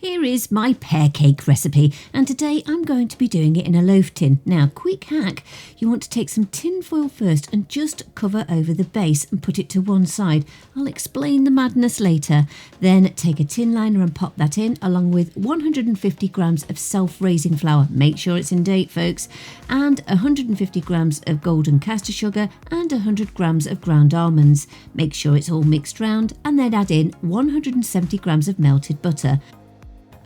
Here is my pear cake recipe, and today I'm going to be doing it in a loaf tin. Now, quick hack, you want to take some tin foil first and just cover over the base and put it to one side. I'll explain the madness later. Then take a tin liner and pop that in, along with 150 grams of self-raising flour. Make sure it's in date, folks. And 150 grams of golden caster sugar and 100 grams of ground almonds. Make sure it's all mixed round, and then add in 170 grams of melted butter,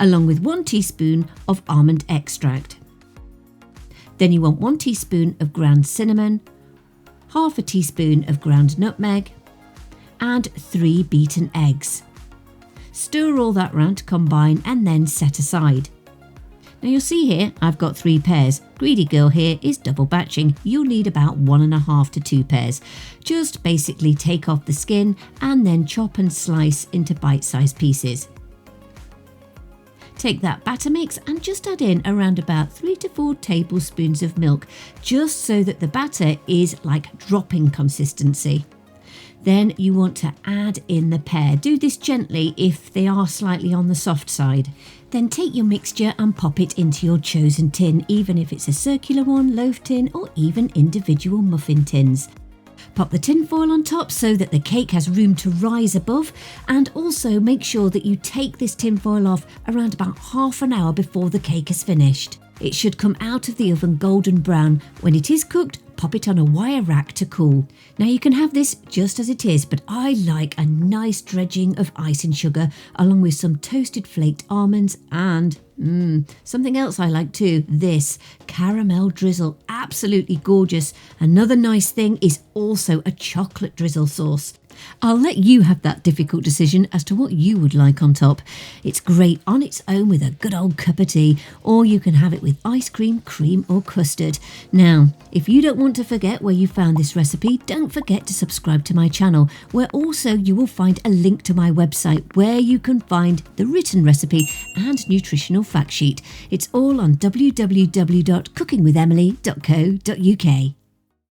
along with 1 teaspoon of almond extract. Then you want 1 teaspoon of ground cinnamon, half a teaspoon of ground nutmeg, and 3 beaten eggs. Stir all that round to combine and then set aside. Now you'll see here I've got 3 pairs. Greedy girl here is double batching. You'll need about 1.5 to 2 pairs. Just basically take off the skin and then chop and slice into bite-sized pieces. Take that batter mix and just add in around about 3 to 4 tablespoons of milk, just so that the batter is like dropping consistency. Then you want to add in the pear. Do this gently if they are slightly on the soft side. Then take your mixture and pop it into your chosen tin, even if it's a circular one, loaf tin, or even individual muffin tins. Pop the tin foil on top so that the cake has room to rise above, and also make sure that you take this tin foil off around about half an hour before the cake is finished. It should come out of the oven golden brown. When it is cooked, pop it on a wire rack to cool. Now you can have this just as it is, but I like a nice dredging of icing sugar along with some toasted flaked almonds and something else I like too, this caramel drizzle. Absolutely gorgeous. Another nice thing is also a chocolate drizzle sauce. I'll let you have that difficult decision as to what you would like on top. It's great on its own with a good old cup of tea, or you can have it with ice cream, cream or custard. Now, if you don't want to forget where you found this recipe, don't forget to subscribe to my channel, where also you will find a link to my website where you can find the written recipe and nutritional fact sheet. It's all on www.cookingwithemily.co.uk.